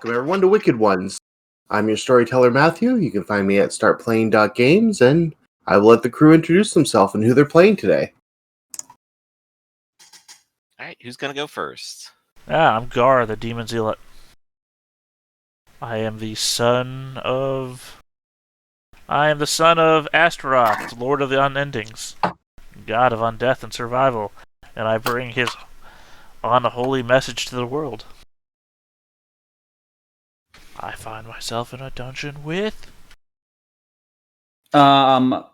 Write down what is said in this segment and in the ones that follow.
welcome everyone to Wicked Ones. I'm your storyteller, Matthew. You can find me at startplaying.games, and I will let the crew introduce themselves and who they're playing today. Alright, who's gonna go first? I'm Gar, the Demon Zealot. I am the son of Astaroth, Lord of the Unendings, God of undeath and survival, and I bring his unholy message to the world. I find myself in a dungeon with... I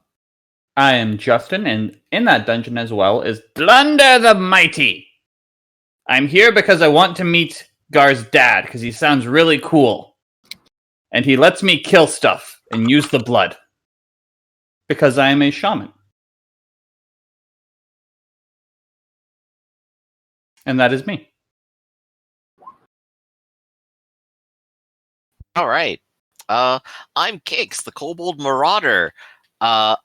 am Justin, and in that dungeon as well is Blunder the Mighty. I'm here because I want to meet Gar's dad, because he sounds really cool. And he lets me kill stuff and use the blood. Because I am a shaman. And that is me. Alright. I'm Kix, the Kobold Marauder. I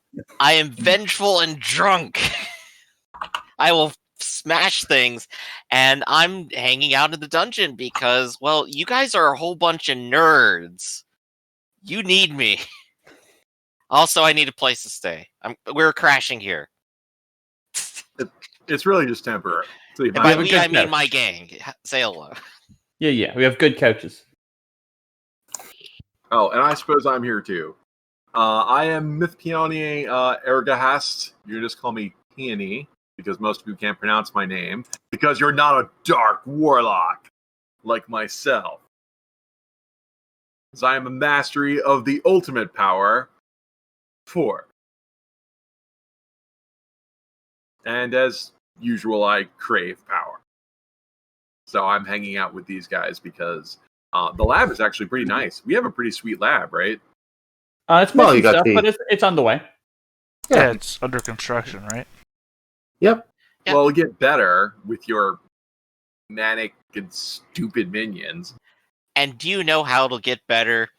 am vengeful and drunk. I will smash things, and I'm hanging out in the dungeon because, well, you guys are a whole bunch of nerds. You need me. Also, I need a place to stay. We're crashing here. It's really just temporary. So And by we, I mean my gang. Say hello. Yeah, we have good couches. Oh, and I suppose I'm here too. I am Mythpeony Ergahast. You just call me Peony, because most of you can't pronounce my name, because you're not a dark warlock like myself. As I am a mastery of the ultimate power, 4. And as usual, I crave power. So I'm hanging out with these guys because the lab is actually pretty nice. We have a pretty sweet lab, right? It's mostly stuff, but it's on the way. Yeah, it's under construction, right? Yep. Yeah. Well, it'll get better with your manic and stupid minions. And do you know how it'll get better?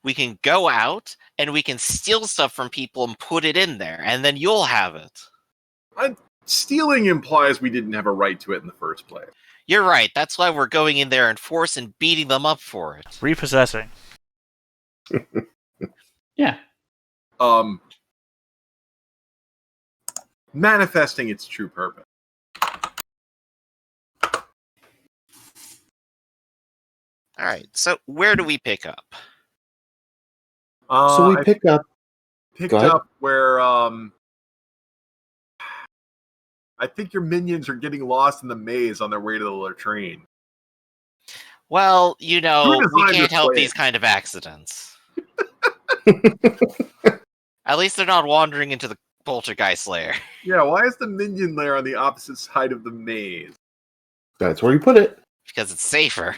We can go out and we can steal stuff from people and put it in there, and then you'll have it. Stealing implies we didn't have a right to it in the first place. You're right. That's why we're going in there in force and beating them up for it. Repossessing. Yeah. Manifesting its true purpose. All right. So where do we pick up? So we picked up where I think your minions are getting lost in the maze on their way to the latrine. Well, you know, we can't help place? these kind of accidents. At least they're not wandering into the poltergeist lair. Yeah, why is the minion lair on the opposite side of the maze? That's where you put it. Because it's safer.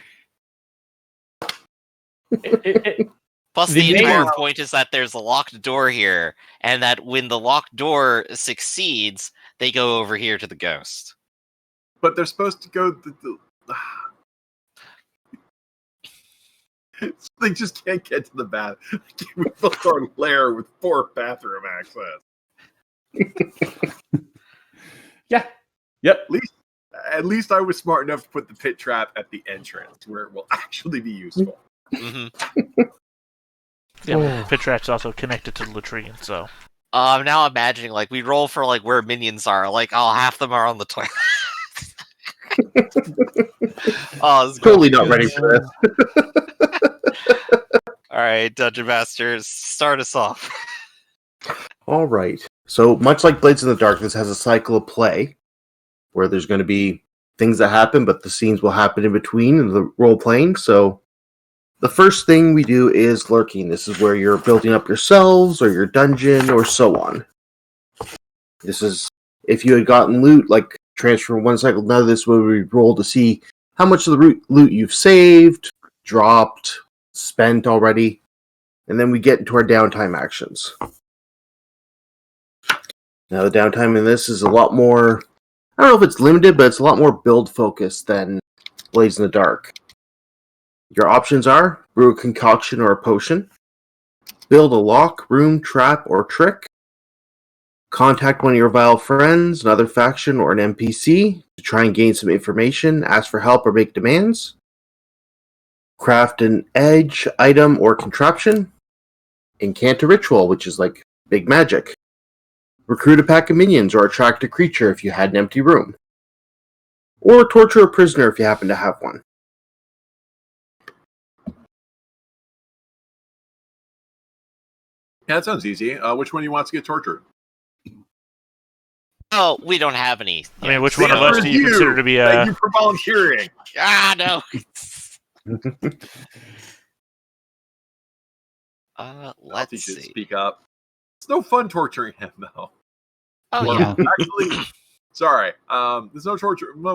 Plus, The the entire maze- point is that there's a locked door here, and that when the locked door succeeds, they go over here to the ghost. But they're supposed to go... They just can't get to the bath. We built our lair with 4 bathroom access. Yeah. Yep. At least I was smart enough to put the pit trap at the entrance, where it will actually be useful. Mm-hmm. Yeah, but the pit trap's also connected to the latrine, so... I'm now imagining, like, we roll for, like, where minions are. Like, half them are on the toilet. Oh, this is Totally not ready for this. Alright, Dungeon Masters, start us off. All right. So much like Blades in the Dark, this has a cycle of play where there's going to be things that happen, but the scenes will happen in between in the role playing. So the first thing we do is lurking. This is where you're building up yourselves or your dungeon or so on. This is if you had gotten loot, like transfer from one cycle to another, this would we roll to see how much of the loot you've saved, dropped, spent already, and then we get into our downtime actions. Now, the downtime in this is a lot more, I don't know if it's limited, but it's a lot more build focused than Blades in the Dark. Your options are brew a concoction or a potion, build a lock, room, trap, or trick, contact one of your vile friends, another faction, or an NPC to try and gain some information, ask for help, or make demands, craft an edge, item, or contraption. Incant a ritual, which is like big magic. Recruit a pack of minions or attract a creature if you had an empty room. Or torture a prisoner if you happen to have one. Yeah, that sounds easy. Which one do you want to get tortured? Oh, we don't have any. I mean, which The one of us answer do is you consider to be Thank you for volunteering. No. I'll Let's teach you to see. speak up. It's no fun torturing him, though. Oh, Or yeah. actually, sorry. There's no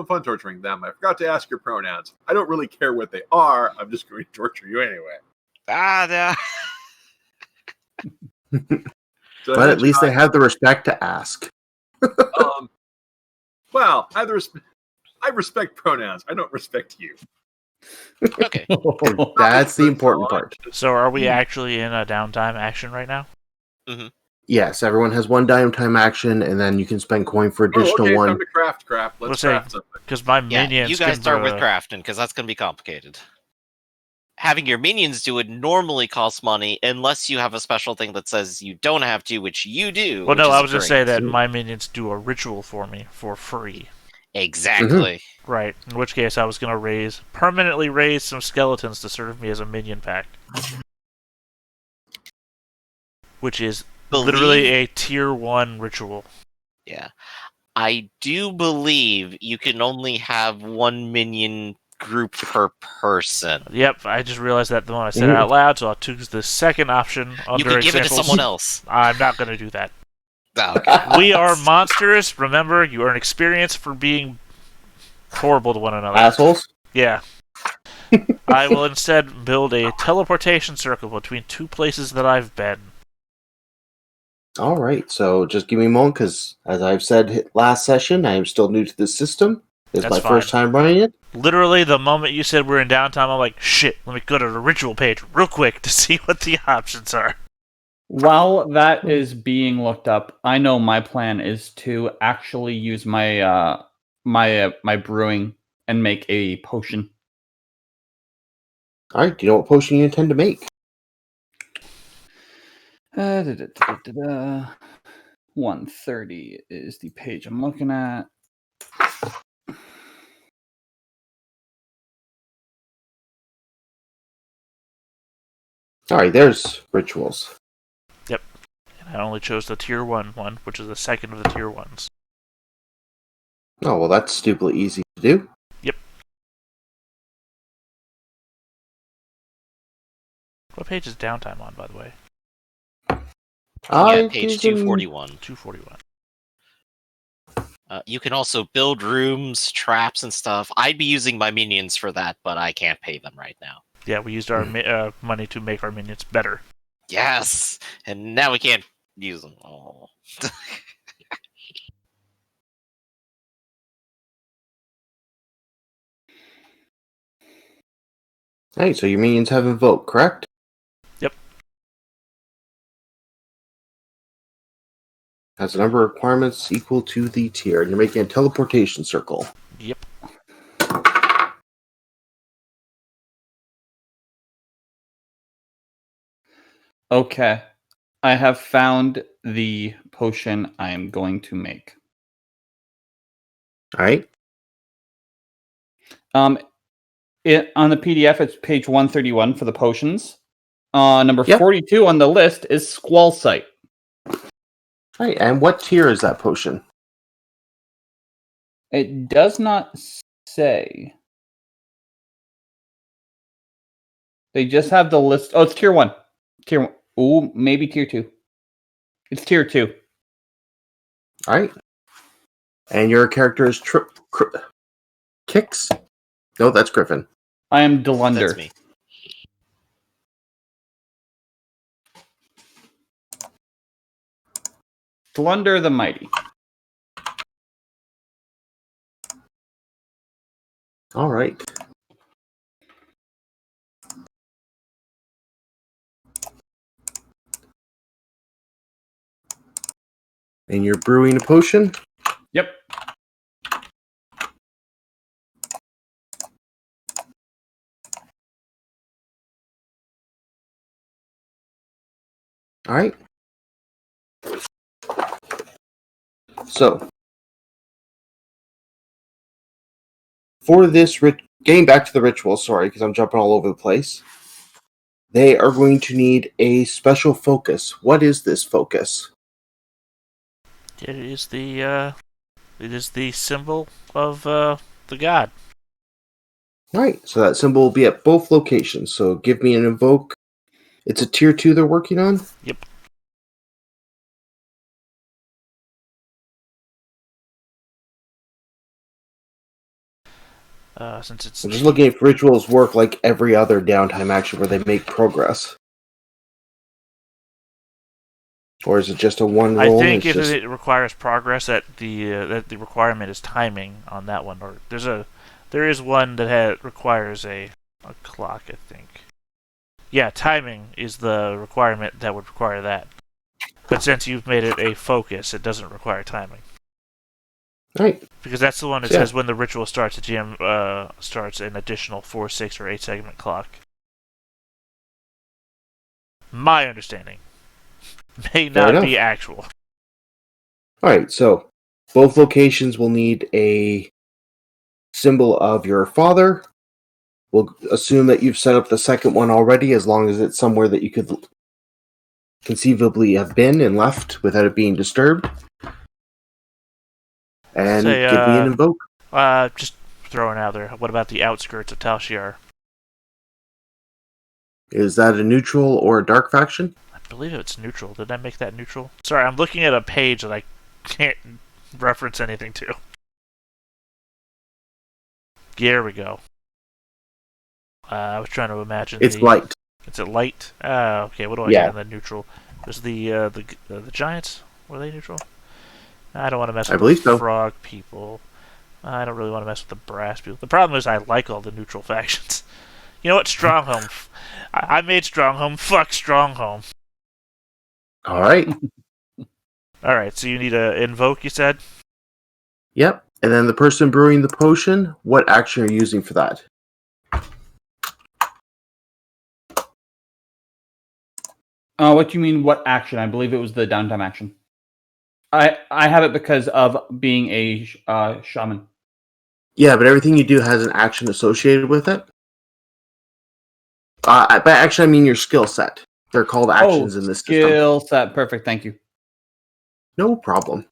fun torturing them. I forgot to ask your pronouns. I don't really care what they are. I'm just going to torture you anyway. No. So But at least they have the respect to ask. Well, I respect pronouns. I don't respect you. Okay. That's the important part. So are we actually in a downtime action right now? Yes, everyone has one downtime action, and then you can spend coin for additional okay, one. time to craft crap. Let's Let's say- craft something. Because my Yeah, minions you guys can, start with crafting, because that's going to be complicated. Having your minions do it normally costs money, unless you have a special thing that says you don't have to, which you do. Well, which no, is I was just saying great. that my minions do a ritual for me for free. Exactly. Right. In which case, I was going to permanently raise some skeletons to serve me as a minion pack. Which is literally a tier 1 ritual. Yeah. I do believe you can only have one minion group per person. Yep, I just realized that the moment I said it out loud, so I'll choose the second option under You can give it to examples. someone else. I'm not going to do that. Oh, okay. We are monsters. Remember, you earn experience for being horrible to one another. Assholes? Yeah. I will instead build a teleportation circle between two places that I've been. Alright, so just give me a moment, because as I've said last session, I am still new to this system. This is That's my fine. first time running it. Literally, the moment you said we're in downtime, I'm like, shit, let me go to the ritual page real quick to see what the options are. While that is being looked up, I know my plan is to actually use my my brewing and make a potion. Alright, do you know what potion you intend to make? 130 is the page I'm looking at. Alright, there's rituals. And I only chose the tier 1 one, which is the second of the tier 1s. Oh, well, that's stupidly easy to do. Yep. What page is downtime on, by the way? Yeah, page 241. 241. You can also build rooms, traps, and stuff. I'd be using my minions for that, but I can't pay them right now. Yeah, we used our money to make our minions better. Yes! And now we can't use them. Oh. Alright, so your minions have invoked, correct? Yep. Has a number of requirements equal to the tier, and you're making a teleportation circle. Yep. Okay. I have found the potion I am going to make. Alright? On the PDF, it's page 131 for the potions. Number Yep. 42 on the list is Squall Sight. Alright, and what tier is that potion? It does not say. They just have the list. Oh, it's tier 1. Tier 1. Ooh, maybe tier 2. It's tier 2. Alright. And your character is Kix? No, that's Griffin. I am Delunder. That's me. Delunder the Mighty. Alright. And you're brewing a potion? Yep. All right. So, for this, getting back to the ritual, sorry, because I'm jumping all over the place. They are going to need a special focus. What is this focus? It is the symbol of the god. Right. So that symbol will be at both locations. So give me an invoke. It's a tier 2 they're working on? Yep. Since it's I'm just looking if rituals work like every other downtime action where they make progress. Or is it just a one roll? I think if just... it requires progress, that the requirement is timing on that one. Or there is one that requires a clock, I think. Yeah, timing is the requirement that would require that. But since you've made it a focus, it doesn't require timing. Right. Because that's the one that says when the ritual starts, the GM starts an additional 4, 6, or 8 segment clock. My understanding. May not be actual. Alright, so both locations will need a symbol of your father. We'll assume that you've set up the second one already, as long as it's somewhere that you could conceivably have been and left without it being disturbed. And give me an invoke. Just throwing out there. What about the outskirts of Tal Shiar? Is that a neutral or a dark faction? I believe it's neutral. Did I make that neutral? Sorry, I'm looking at a page that I can't reference anything to. Here we go. I was trying to imagine. It's light. Is it light? Okay. What do I get in the neutral? Was the giants? Were they neutral? I don't want to mess with the frog people. I don't really want to mess with the brass people. The problem is I like all the neutral factions. You know what? Strongholm. I made Strongholm. Fuck Strongholm. Alright. Alright, so you need to invoke, you said? Yep. And then the person brewing the potion, what action are you using for that? What do you mean, what action? I believe it was the downtime action. I have it because of being a shaman. Yeah, but everything you do has an action associated with it. But actually, I mean your skill set. They're called actions in this skill set. Perfect, thank you. No problem.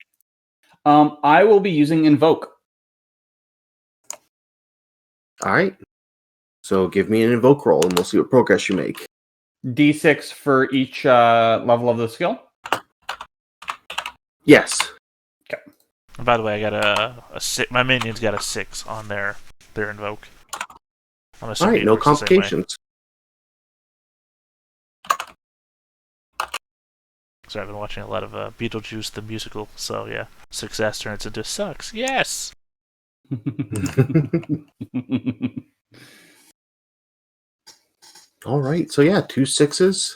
I will be using invoke. All right. So give me an invoke roll, and we'll see what progress you make. D6 for each level of the skill? Yes. Okay. And by the way, I got a 6. My minions got a 6 on their invoke. All right, no complications. So I've been watching a lot of Beetlejuice the musical, so yeah, success turns into sucks. Yes! All right, so yeah, 2 6s.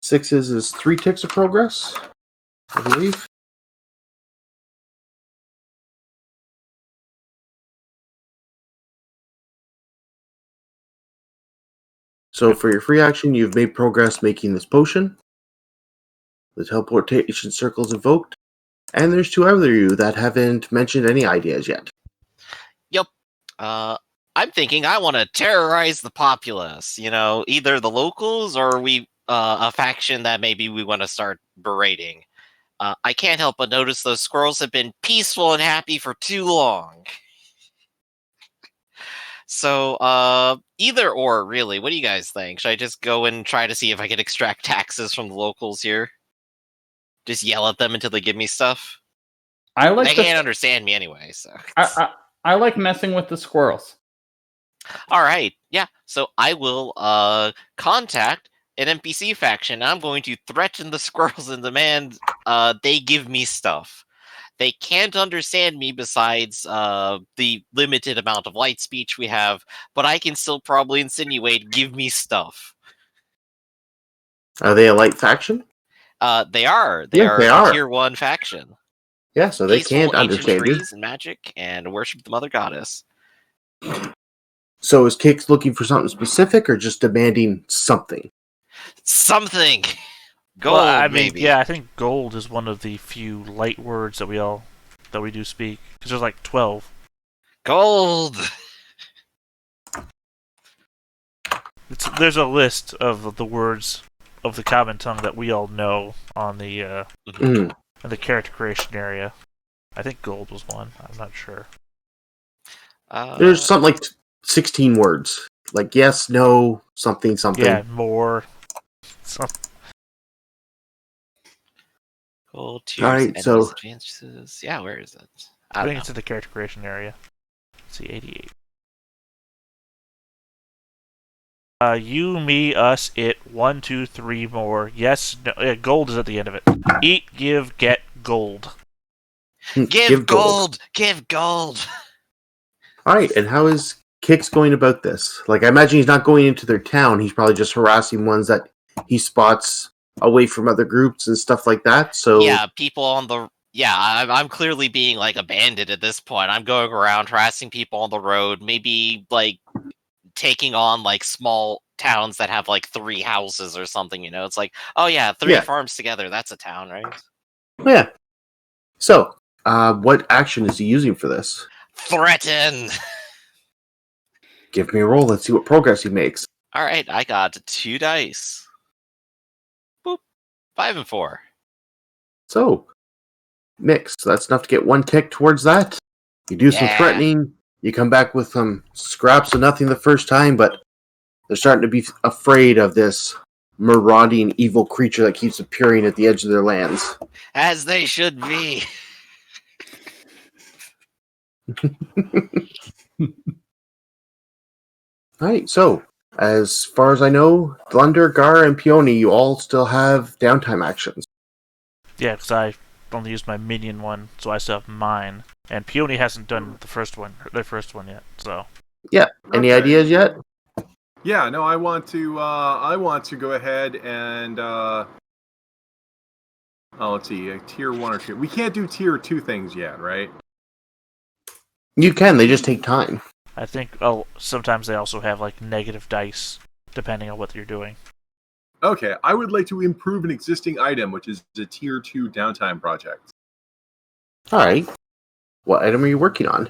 6s is 3 ticks of progress, I believe. So for your free action, you've made progress making this potion. The teleportation circle is invoked. And there's 2 other you that haven't mentioned any ideas yet. Yep. I'm thinking I want to terrorize the populace. You know, either the locals or a faction that maybe we want to start berating. I can't help but notice those squirrels have been peaceful and happy for too long. So, either or, really. What do you guys think? Should I just go and try to see if I can extract taxes from the locals here? Just yell at them until they give me stuff? They can't understand me anyway, so... I like messing with the squirrels. Alright, yeah. So I will contact an NPC faction. I'm going to threaten the squirrels and demand they give me stuff. They can't understand me besides the limited amount of light speech we have, but I can still probably insinuate, give me stuff. Are they a light faction? They are. They are a tier 1 faction. Yeah, so they can't understand you. And magic and worship the mother goddess. So is Kix looking for something specific or just demanding something? Something! Gold, well, I mean, maybe. yeah, I think gold is one of the few light words that we do speak, because there's like 12. Gold. There's a list of the words of the common tongue that we all know on the in the character creation area. I think gold was one. I'm not sure. There's something like 16 words. Like yes, no, something, something. Yeah, more. Gold, tiers, Alright, so advances. Yeah, where is it? I think it's in the character creation area. Let's see, 88. You, me, us, it. 1, 2, 3 more. Yes, no. Gold is at the end of it. Eat, give, get, gold. Give gold. Give gold. Alright, and how is Kix going about this? Like, I imagine he's not going into their town. He's probably just harassing ones that he spots away from other groups and stuff like that. So yeah, people on the I'm clearly being like a bandit at this point. I'm going around harassing people on the road, maybe like taking on like small towns that have like 3 houses or something. It's like, oh yeah, 3 farms together. That's a town, right? Yeah. So, what action is he using for this? Threaten. Give me a roll. Let's see what progress he makes. All right, I got 2 dice. Boop. 5 and 4. So, mix. That's enough to get 1 tick towards that. You do some threatening. You come back with some scraps of nothing the first time, but they're starting to be afraid of this marauding evil creature that keeps appearing at the edge of their lands. As they should be. Alright, so, as far as I know, Glunder, Gar, and Peony, you all still have downtime actions. Yeah, because I only used my minion one, so I still have mine. And Peony hasn't done their first one yet, so. Yeah, any ideas yet? Yeah, no, I want to go ahead and let's see, tier 1 or 2. We can't do tier 2 things yet, right? You can, they just take time. I think sometimes they also have like negative dice, depending on what you're doing. Okay, I would like to improve an existing item, which is a tier 2 downtime project. Alright. What item are you working on?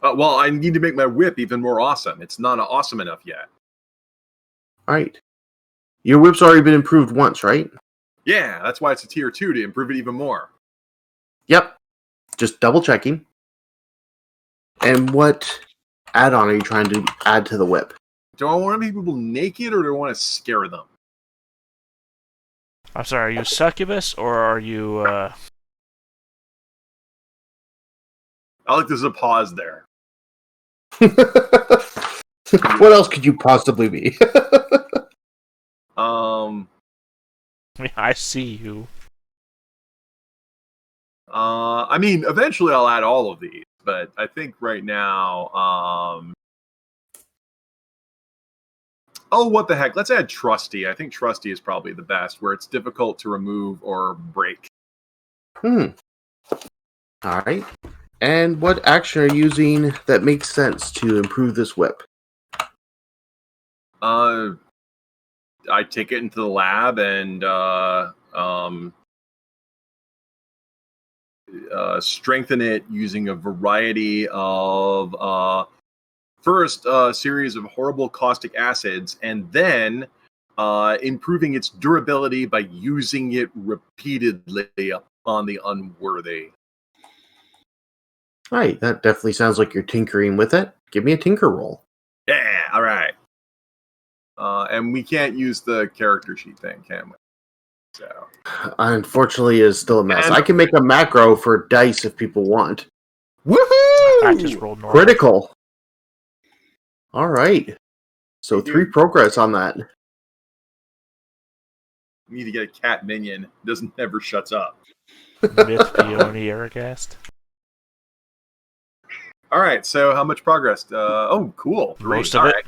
Well, I need to make my whip even more awesome. It's not awesome enough yet. Alright. Your whip's already been improved once, right? Yeah, that's why it's a tier 2, to improve it even more. Yep. Just double checking. And what add-on are you trying to add to the whip? Do I want to make people naked, or do I want to scare them? I'm sorry, are you succubus, or are you, I like there's a pause there. What else could you possibly be? I see you. I mean, eventually I'll add all of these, but I think right now, oh, what the heck? Let's add Trusty. I think Trusty is probably the best, where it's difficult to remove or break. Alright. And what action are you using that makes sense to improve this whip? I take it into the lab and strengthen it using a variety of first a series of horrible caustic acids, and then improving its durability by using it repeatedly upon the unworthy. Right, that definitely sounds like you're tinkering with it. Give me a tinker roll. Yeah, all right. And we can't use the character sheet thing, can we? So, unfortunately, it's still a mess. And I can make a macro for dice if people want. Woohoo! I just rolled normal. Critical. All right. So 3 progress on that. We need to get a cat minion. It never shuts up. Myth Peony Eragast. All right. So how much progress? Oh, cool. 3. Most of All it. right.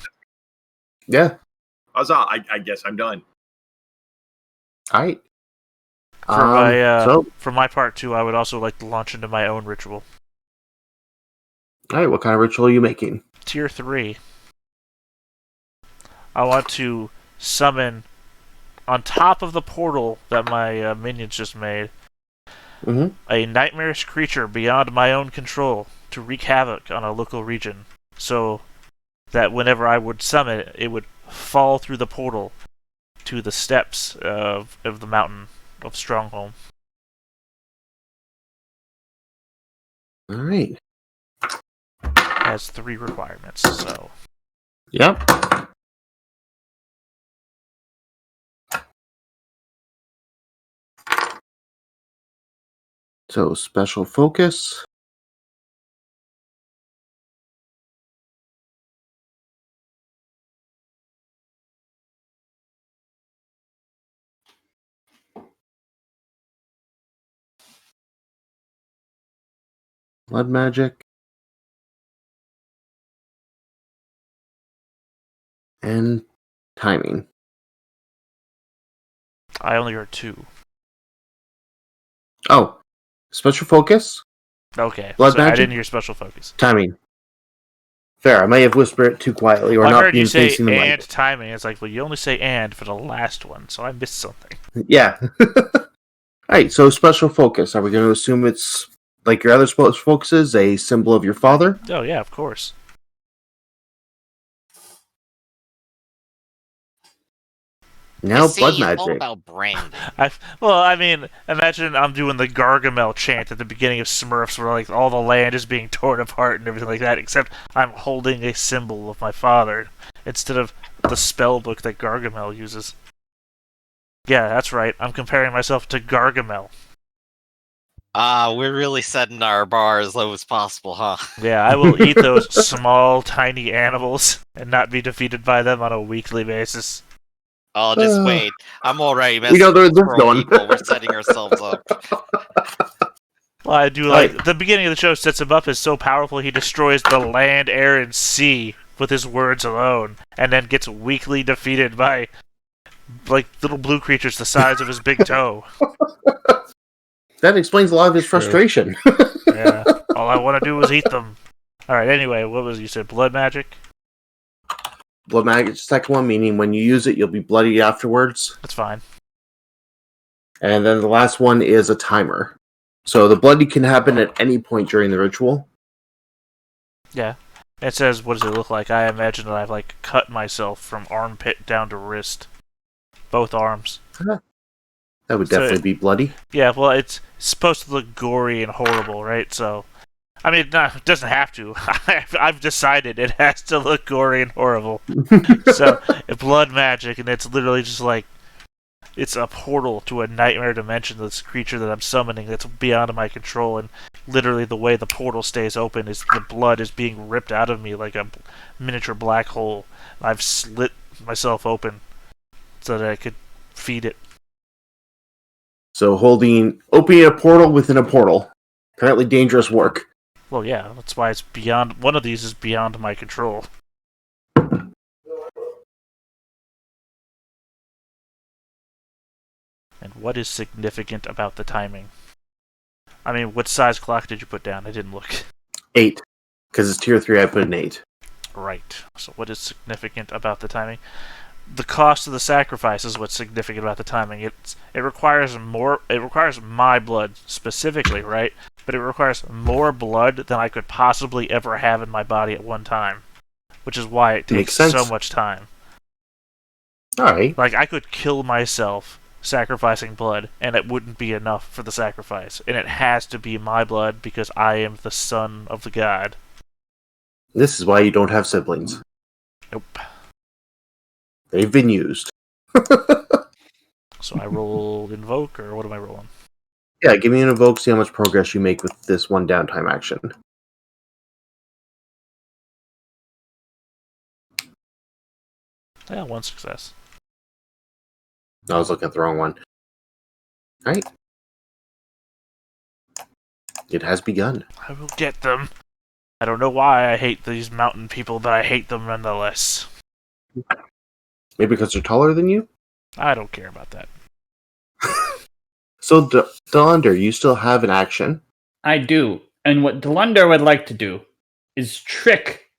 Yeah. Huzzah. I guess I'm done. All right. For my part too, I would also like to launch into my own ritual. All right. What kind of ritual are you making? Tier 3. I want to summon on top of the portal that my minions just made, a nightmarish creature beyond my own control to wreak havoc on a local region, so that whenever I would summon it, it would fall through the portal to the steps of the mountain of Stronghold. All right. Has 3 requirements, so... Yep. So, special focus. Blood magic. And timing. I only heard 2. Oh. Special focus. Okay. Blood so magic? I didn't hear special focus. Timing. Fair. I may have whispered it too quietly or I not heard being you say facing the and mic. timing. It's like, well, you only say and for the last one, so I missed something. Yeah. Alright, so special focus. Are we going to assume it's like your other special focuses, a symbol of your father? Oh, yeah, of course. Now, See, blood it's all magic. about branding. Imagine I'm doing the Gargamel chant at the beginning of Smurfs where like all the land is being torn apart and everything like that, except I'm holding a symbol of my father instead of the spell book that Gargamel uses. Yeah, that's right. I'm comparing myself to Gargamel. We're really setting our bar as low as possible, huh? Yeah, I will eat those small, tiny animals and not be defeated by them on a weekly basis. Oh, just wait. I'm already We know messing with this squirrel going. people. We're setting ourselves up. Well, I do like the beginning of the show sets him up as so powerful he destroys the land, air, and sea with his words alone, and then gets weakly defeated by like little blue creatures the size of his big toe. That explains a lot of his frustration. Yeah, all I want to do is eat them. All right. Anyway, what was you said? Blood magic. Blood magic, second one, meaning when you use it, you'll be bloody afterwards. That's fine. And then the last one is a timer. So the bloody can happen at any point during the ritual. Yeah. It says, what does it look like? I imagine that I've like cut myself from armpit down to wrist. Both arms. That would definitely be bloody. Yeah, well, it's supposed to look gory and horrible, right? So, I mean, no, it doesn't have to. I've decided it has to look gory and horrible. So, blood magic, and it's literally just like, it's a portal to a nightmare dimension, this creature that I'm summoning that's beyond my control, and literally the way the portal stays open is the blood is being ripped out of me like a miniature black hole. I've slit myself open so that I could feed it. So opening a portal within a portal. Apparently dangerous work. Well, yeah, that's why it's beyond. One of these is beyond my control. And what is significant about the timing? I mean, what size clock did you put down? I didn't look. 8. Because it's tier 3, I put an 8. Right. So what is significant about the timing? The cost of the sacrifice is what's significant about the timing. It requires more. It requires my blood specifically, right? But it requires more blood than I could possibly ever have in my body at one time, which is why it takes so much time. All right. Like I could kill myself sacrificing blood, and it wouldn't be enough for the sacrifice. And it has to be my blood because I am the son of the god. This is why you don't have siblings. Nope. They've been used. So I roll invoke, or what am I rolling? Yeah, give me an invoke, see how much progress you make with this one downtime action. Yeah, 1 success. I was looking at the wrong one. Alright. It has begun. I will get them. I don't know why I hate these mountain people, but I hate them nonetheless. Maybe because they're taller than you? I don't care about that. So, Delander, you still have an action. I do. And what Delander would like to do is trick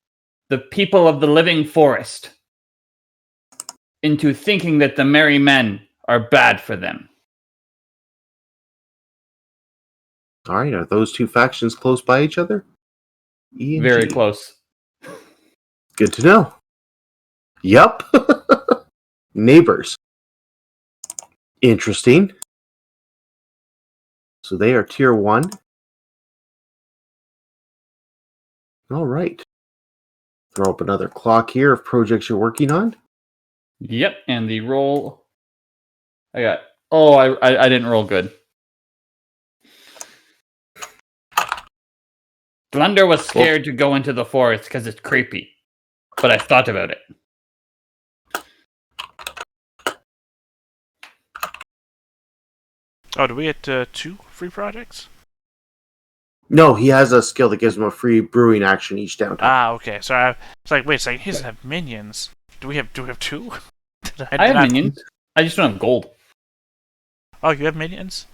the people of the living forest into thinking that the merry men are bad for them. All right, are those two factions close by each other? E and Very G. close. Good to know. Yep. Neighbors. Interesting. So they are tier 1. All right. Throw up another clock here of projects you're working on. Yep, and the roll... I got... Oh, I didn't roll good. Blunder was scared to go into the forest because it's creepy. But I thought about it. Oh, do we get 2 free projects? No, he has a skill that gives him a free brewing action each downtime. Ah, okay. So I was like, wait a second, he doesn't have minions. Do we have 2? I have minions. I just don't have gold. Oh, you have minions?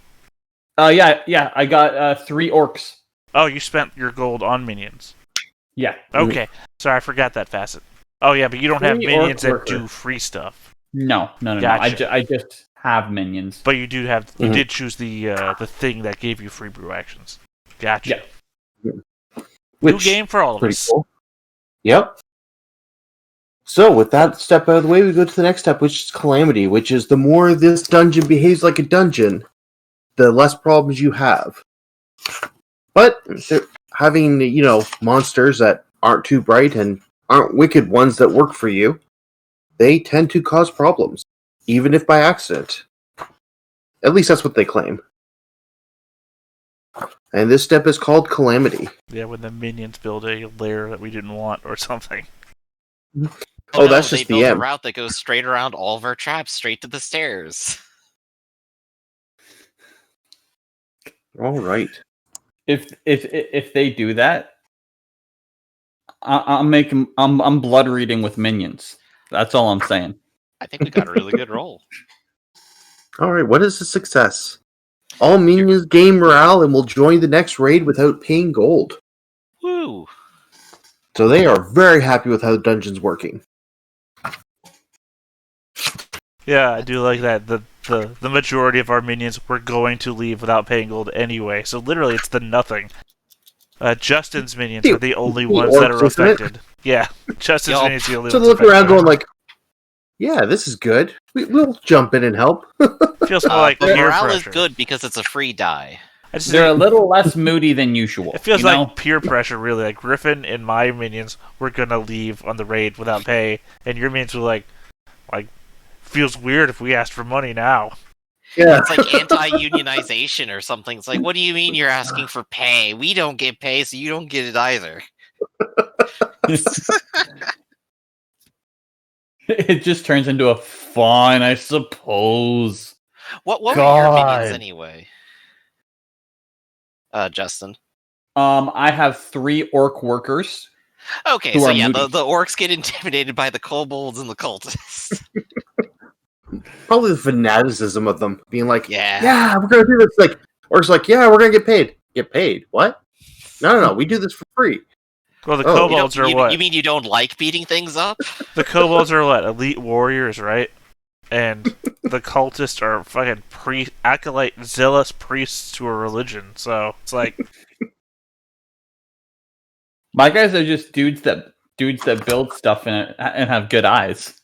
Yeah. I got 3 orcs. Oh, you spent your gold on minions. Yeah. Okay. Sorry, I forgot that facet. Oh, yeah, but you don't have minions that do free stuff. No. Gotcha. I just have minions. But you do have. You did choose the thing that gave you free brew actions. Gotcha. Yeah. New game for all of us. Cool. Yep. So, with that step out of the way, we go to the next step, which is Calamity, which is the more this dungeon behaves like a dungeon, the less problems you have. But having, monsters that aren't too bright and aren't wicked ones that work for you, they tend to cause problems, even if by accident. At least that's what they claim. And this step is called Calamity. Yeah, when the minions build a lair that we didn't want or something. Oh, that's just they the built end. a route that goes straight around all of our traps, straight to the stairs. All right. If they do that, I'm blood reading with minions. That's all I'm saying. I think we got a really good roll. All right, what is a success? All minions gain morale and will join the next raid without paying gold. Woo! So they are very happy with how the dungeon's working. Yeah, I do like that. The majority of our minions were going to leave without paying gold anyway. So literally, it's the nothing. Justin's minions are the only ones that are affected. Yeah, Justin's minions are the only so ones they look around affected. going like, yeah, this is good. We'll jump in and help. Feels more like but peer morale pressure. is good because it's a free die. They're a little less moody than usual. It feels like peer pressure, really. Like Griffin and my minions were gonna leave on the raid without pay, and your minions were like, feels weird if we asked for money now. Yeah. It's like anti-unionization or something. It's like, what do you mean you're asking for pay? We don't get pay, so you don't get it either. It just turns into a fine, I suppose. What were your minions anyway? Justin. I have 3 orc workers. Okay, so yeah, the orcs get intimidated by the kobolds and the cultists. Probably the fanaticism of them being like, yeah, we're gonna do this. Like, orcs like, yeah, we're gonna get paid. Get paid? What? No, we do this for free. Well, the kobolds are what? You mean you don't like beating things up? The kobolds are what? Elite warriors, right? And the cultists are fucking acolyte, zealous priests to a religion. So it's like, my guys are just dudes that build stuff and have good eyes.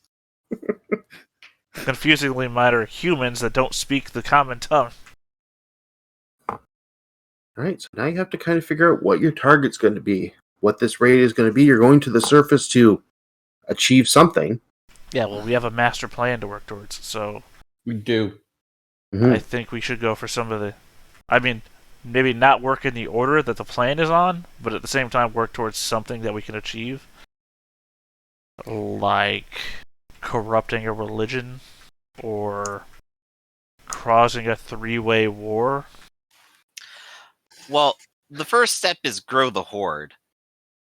confusingly, mine are humans that don't speak the common tongue. All right, so now you have to kind of figure out what your target's going to be, what this raid is going to be. You're going to the surface to achieve something. Yeah, well, we have a master plan to work towards, so we do. I think we should go for some of the... I mean, maybe not work in the order that the plan is on, but at the same time work towards something that we can achieve. Like corrupting a religion, or causing a 3-way war. Well, the first step is grow the hoard.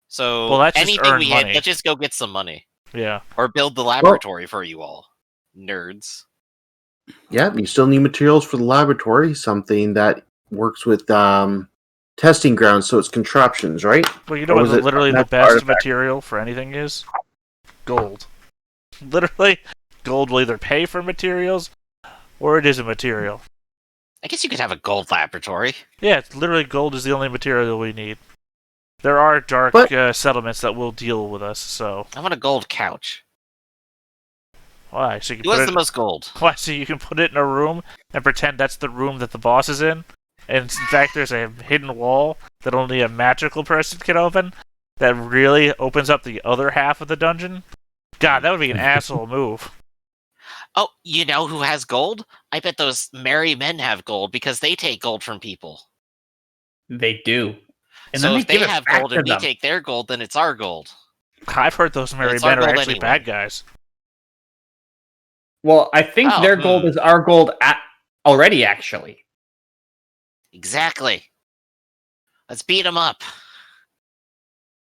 So that's anything we money. hit, let's just go get some money. Yeah. Or build the laboratory for you all. Nerds. Yeah, you still need materials for the laboratory, something that works with testing grounds, so it's contraptions, right? Well, you know what literally the best material for anything is? Gold. Literally, gold will either pay for materials, or it is a material. I guess you could have a gold laboratory. Yeah, it's literally gold is the only material we need. There are dark settlements that will deal with us, so... I want a gold couch. Why? So you can Who has the most gold? Why? So you can put it in a room and pretend that's the room that the boss is in? And in fact, there's a hidden wall that only a magical person can open that really opens up the other half of the dungeon? God, that would be an asshole move. Oh, you know who has gold? I bet those merry men have gold because they take gold from people. They do. And so then if they have gold and we take their gold, then it's our gold. I've heard those merry men are actually bad guys. Well, I think their gold is our gold already, actually. Exactly. Let's beat them up.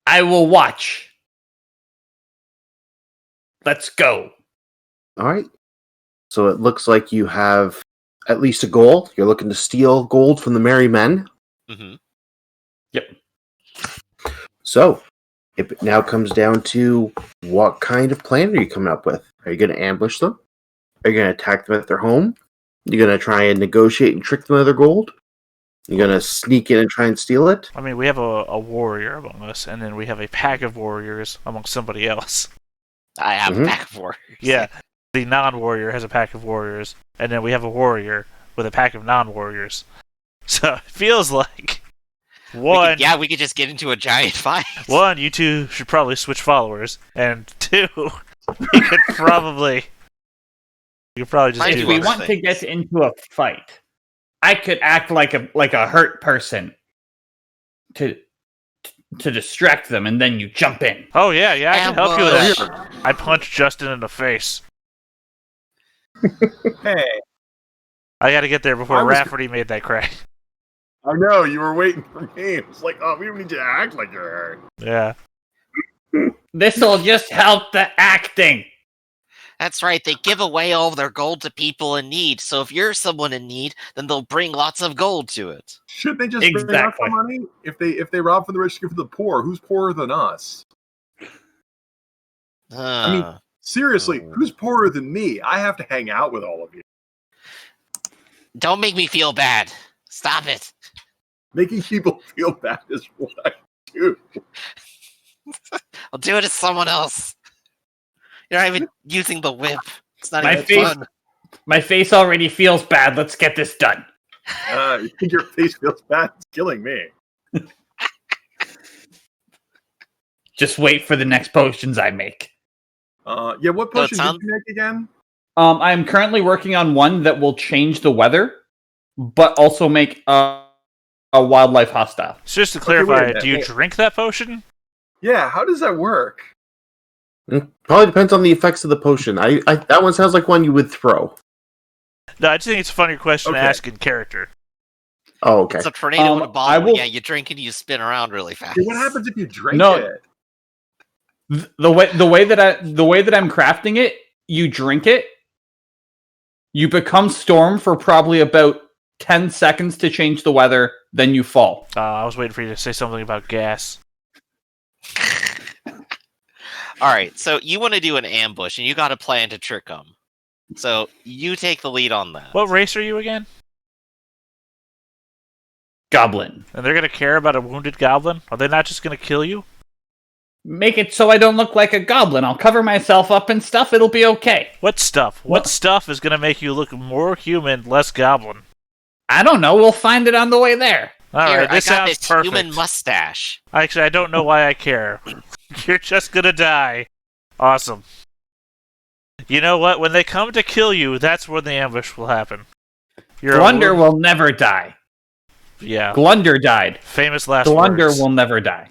I will watch. Let's go. All right. So it looks like you have at least a goal. You're looking to steal gold from the merry men. Mm-hmm. Yep. So it now comes down to what kind of plan are you coming up with? Are you going to ambush them? Are you going to attack them at their home? You're going to try and negotiate and trick them of their gold? You're going to sneak in and try and steal it? I mean, we have a warrior among us, and then we have a pack of warriors among somebody else. I have a pack of warriors. Yeah, the non-warrior has a pack of warriors, and then we have a warrior with a pack of non-warriors. So it feels like we could just get into a giant fight. One, you two should probably switch followers, and two, we could probably just do if we want to get into a fight, I could act like a hurt person to distract them, and then you jump in. Oh yeah, I can help you with that. I punched Justin in the face. Hey, I got to get there before Rafferty made that crack. I know you were waiting for me. It's like, we don't need to act like you're hurt. Yeah. This'll just help the acting. That's right. They give away all of their gold to people in need. So if you're someone in need, then they'll bring lots of gold to it. Should they just bring out the money? If they rob from the rich, give to the poor. Who's poorer than us? I mean, seriously, who's poorer than me? I have to hang out with all of you. Don't make me feel bad. Stop it. Making people feel bad is what I do. I'll do it to someone else. You're not even using the whip. It's not even fun. My face already feels bad. Let's get this done. You think your face feels bad? It's killing me. Just wait for the next potions I make. What potion did you make again? I am currently working on one that will change the weather, but also make a wildlife hostile. So just to clarify, do you drink that potion? Yeah, how does that work? Probably depends on the effects of the potion. I that one sounds like one you would throw. No, I just think it's a funny question to ask in character. Oh, okay. It's a tornado in a bottle. Yeah, you drink it and you spin around really fast. What happens if you drink it? The way that I'm crafting it, you drink it, you become storm for probably about 10 seconds to change the weather, then you fall. I was waiting for you to say something about gas. Alright, so you want to do an ambush, and you got a plan to trick them. So, you take the lead on that. What race are you again? Goblin. And they're going to care about a wounded goblin? Are they not just going to kill you? Make it so I don't look like a goblin. I'll cover myself up and stuff. It'll be okay. What stuff? What stuff is going to make you look more human, less goblin? I don't know. We'll find it on the way there. Alright, this I got sounds this perfect. Human mustache. Actually, I don't know why I care. You're just going to die. Awesome. You know what? When they come to kill you, that's when the ambush will happen. Glunder will never die. Yeah. Glunder died. Famous last words. Glunder will never die.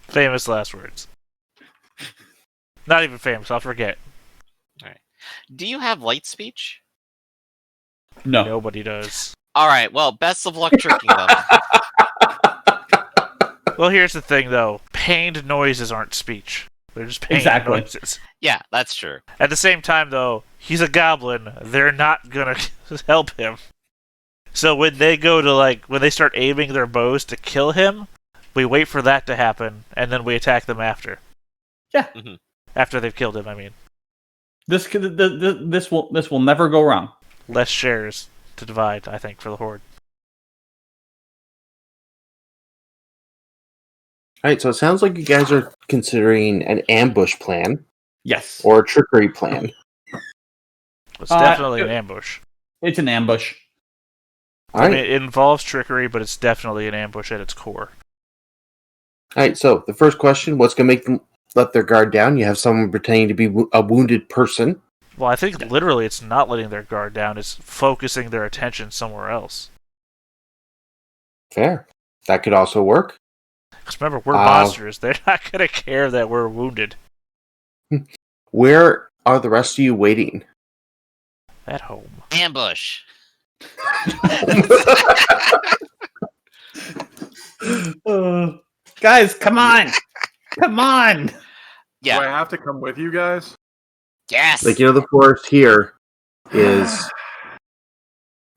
Famous last words. Not even famous, I'll forget. Alright. Do you have light speech? No. Nobody does. Alright, well, best of luck tricking them. Well, here's the thing, though. Pained noises aren't speech. They're just pained noises. Yeah, that's true. At the same time, though, he's a goblin. They're not gonna help him. So when they go to, when they start aiming their bows to kill him, we wait for that to happen, and then we attack them after. Yeah. After they've killed him, I mean. This will never go wrong. less shares to divide, I think, for the Horde. Alright, so it sounds like you guys are considering an ambush plan. Yes. Or a trickery plan. It's definitely an ambush. It's an ambush. I mean, it involves trickery, but it's definitely an ambush at its core. Alright, so the first question, what's going to make them let their guard down? You have someone pretending to be a wounded person. Well, I think literally it's not letting their guard down, it's focusing their attention somewhere else. Fair. That could also work. Because remember, we're monsters. They're not going to care that we're wounded. Where are the rest of you waiting? At home. Ambush. Guys, come on! Come on! Yeah. Do I have to come with you guys? Yes. Like, the forest here is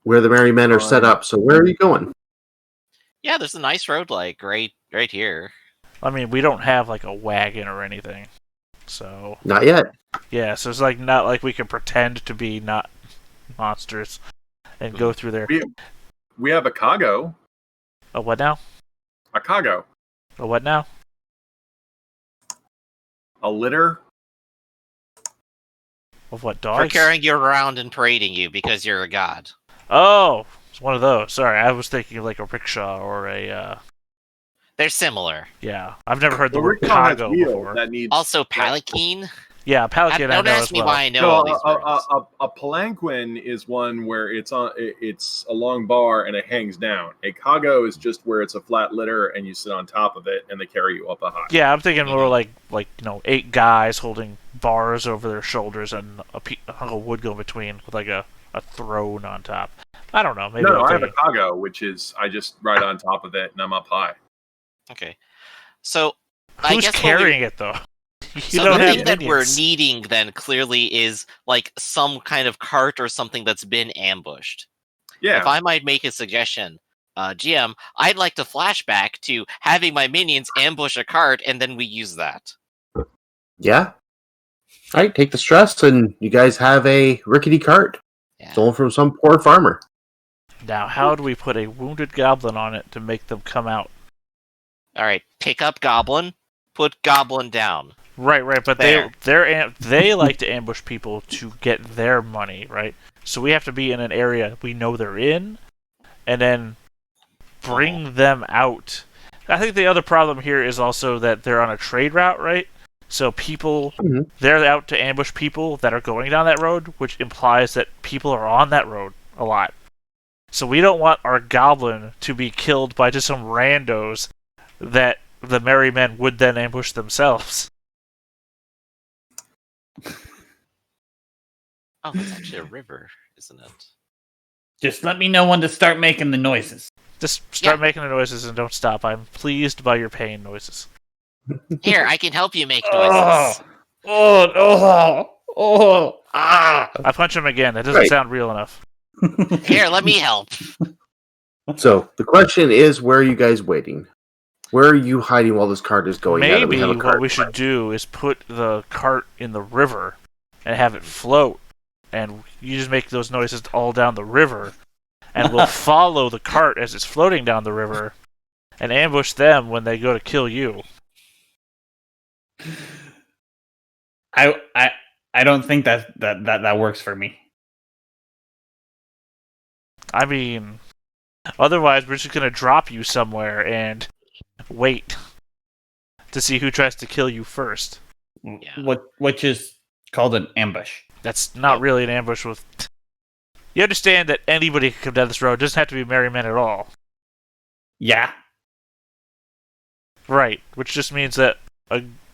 where the merry men are set up. So where are you going? Yeah, there's a nice road, like, right here. I mean, we don't have, like, a wagon or anything. So... Not yet. Yeah, so it's, like, not like we can pretend to be not monsters and go through there. We have a cargo. A what now? A cargo. A what now? A litter. Of what, dogs? For carrying you around and parading you because you're a god. Oh! It's one of those. Sorry, I was thinking like a rickshaw or a, They're similar. Yeah, I've never heard the word rickshaw has cargo wheels before. that needs... Also, palanquin. Yeah, palanquin I Don't know ask as me well. why I know all these words. A palanquin is one where it's a long bar and it hangs down. A cargo is just where it's a flat litter and you sit on top of it and they carry you up a high. Yeah, I'm thinking more like 8 guys holding bars over their shoulders and a hunk of wood go between with like a throne on top. I don't know. Maybe No, I have a cargo, which is I just ride on top of it and I'm up high. Okay, so who's carrying it though? So the thing that we're needing then clearly is like some kind of cart or something that's been ambushed. Yeah. If I might make a suggestion, GM, I'd like to flashback to having my minions ambush a cart and then we use that. Yeah. All right, take the stress and you guys have a rickety cart. Yeah. Stolen from some poor farmer. Now, how do we put a wounded goblin on it to make them come out? All right, pick up goblin, put goblin down. Right, but Fair. they like to ambush people to get their money, right? So we have to be in an area we know they're in, and then bring them out. I think the other problem here is also that they're on a trade route, right? So people, they're out to ambush people that are going down that road, which implies that people are on that road a lot. So we don't want our goblin to be killed by just some randos that the merry men would then ambush themselves. Oh, that's actually a river, isn't it? Just let me know when to start making the noises. Just start making the noises and don't stop. I'm pleased by your pain noises. Here, I can help you make noises. I punch him again. That doesn't sound real enough. Here, let me help. So, the question is, where are you guys waiting? Where are you hiding while this cart is going? Maybe what we should do is put the cart in the river and have it float. And you just make those noises all down the river. And we'll follow the cart as it's floating down the river and ambush them when they go to kill you. I don't think that works for me. I mean, otherwise we're just going to drop you somewhere and wait to see who tries to kill you first. Yeah. Which is called an ambush. That's not really an ambush with... You understand that anybody can come down this road. It doesn't have to be merry men at all. Yeah. Right, which just means that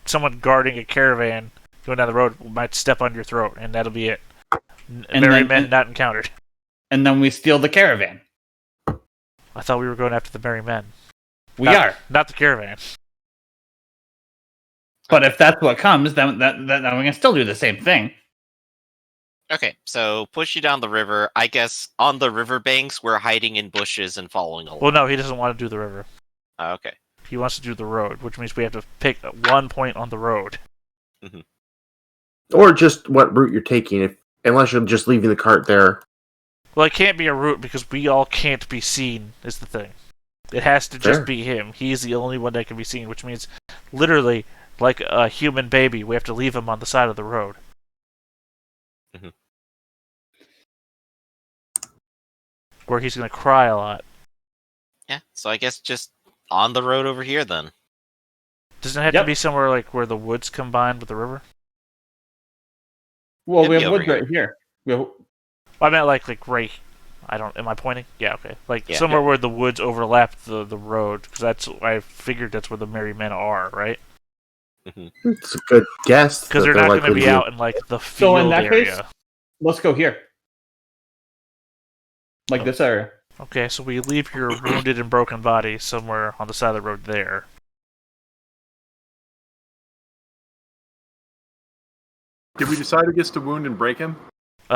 someone guarding a caravan going down the road might step on your throat, and that'll be it. Merry men not encountered. And then we steal the caravan. I thought we were going after the merry men. We are. Not the caravan. But if that's what comes, then we can still do the same thing. Okay, so push you down the river. I guess on the riverbanks, we're hiding in bushes and following along. Well, no, he doesn't want to do the river. Okay. He wants to do the road, which means we have to pick one point on the road. Mm-hmm. Or just what route you're taking, unless you're just leaving the cart there Well, it can't be a root because we all can't be seen, is the thing. It has to just be him. He's the only one that can be seen, which means, literally, like a human baby, we have to leave him on the side of the road. Mm-hmm. Where he's going to cry a lot. Yeah, so I guess just on the road over here, then. Doesn't it have to be somewhere like where the woods combine with the river? Well, we have woods right here. I meant like right. Am I pointing? Yeah, okay. Somewhere where the woods overlap the road, because I figured that's where the merry men are, right? Mm-hmm. It's a good guess. Because they're not going to be out in like the field so in that area. Case, let's go here. This area. Okay, so we leave your wounded and broken body somewhere on the side of the road there. Did we decide who gets to wound and break him?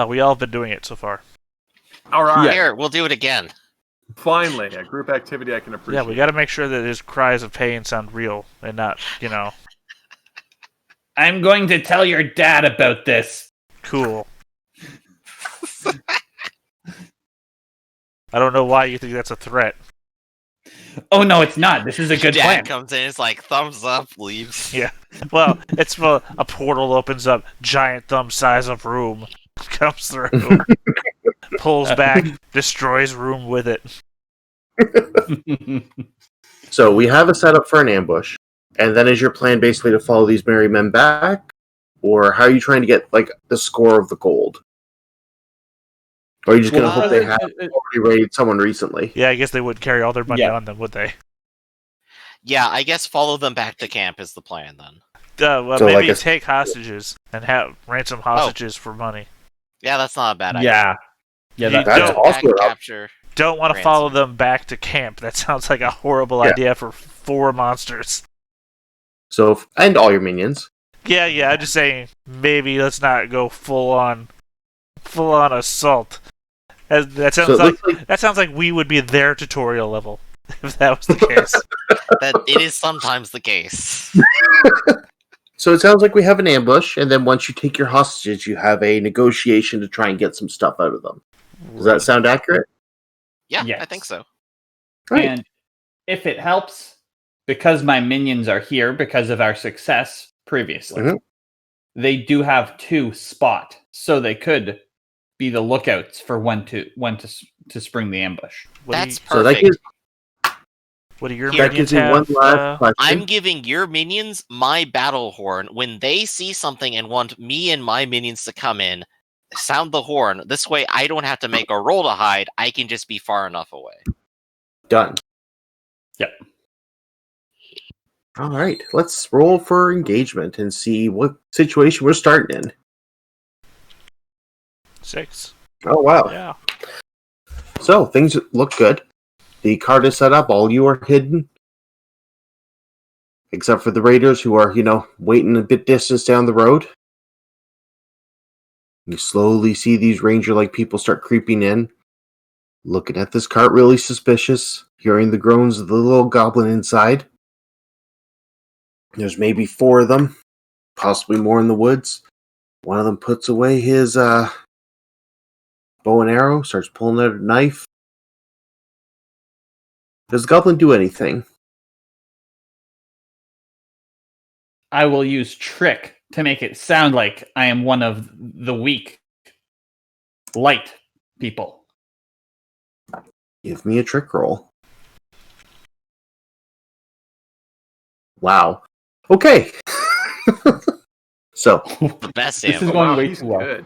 We all have been doing it so far. All right. Here, we'll do it again. Finally, a group activity I can appreciate. Yeah, we got to make sure that his cries of pain sound real and not, I'm going to tell your dad about this. Cool. I don't know why you think that's a threat. Oh no, it's not. This is a good plan. Dad comes in, it's like thumbs up, leaves. Yeah. Well, it's a portal opens up, giant thumb size of room comes through, pulls back, destroys room with it. So we have a setup for an ambush, and then is your plan basically to follow these merry men back, or how are you trying to get the score of the gold? Or are you just going to hope they have already raided someone recently? Yeah, I guess they would carry all their money on them, would they? Yeah, I guess follow them back to camp is the plan then. Well, so maybe take hostages and have ransom hostages for money. Yeah, that's not a bad idea. Yeah, that's also capture. Don't want to follow them back to camp. That sounds like a horrible idea for 4 monsters. So, and all your minions. Yeah, I'm just saying, maybe let's not go full on assault. That sounds like we would be their tutorial level, if that was the case. That it is sometimes the case. So it sounds like we have an ambush, and then once you take your hostages, you have a negotiation to try and get some stuff out of them. Does that sound accurate? Yeah, yes. I think so. Right. And if it helps, because my minions are here because of our success previously, they do have 2 spot, so they could be the lookouts for when to spring the ambush. That's perfect. What do your minions have? I'm giving your minions my battle horn. When they see something and want me and my minions to come in, sound the horn. This way I don't have to make a roll to hide. I can just be far enough away. Done. Yep. All right, let's roll for engagement and see what situation we're starting in. 6. Oh, wow. Yeah. So, things look good. The cart is set up. All you are hidden. Except for the raiders who are, waiting a bit distance down the road. You slowly see these ranger-like people start creeping in. Looking at this cart really suspicious. Hearing the groans of the little goblin inside. There's maybe 4 of them. Possibly more in the woods. One of them puts away his bow and arrow. Starts pulling out a knife. Does the goblin do anything? I will use trick to make it sound like I am one of the weak, light people. Give me a trick roll. Wow. Okay. So. The best this is going way too well.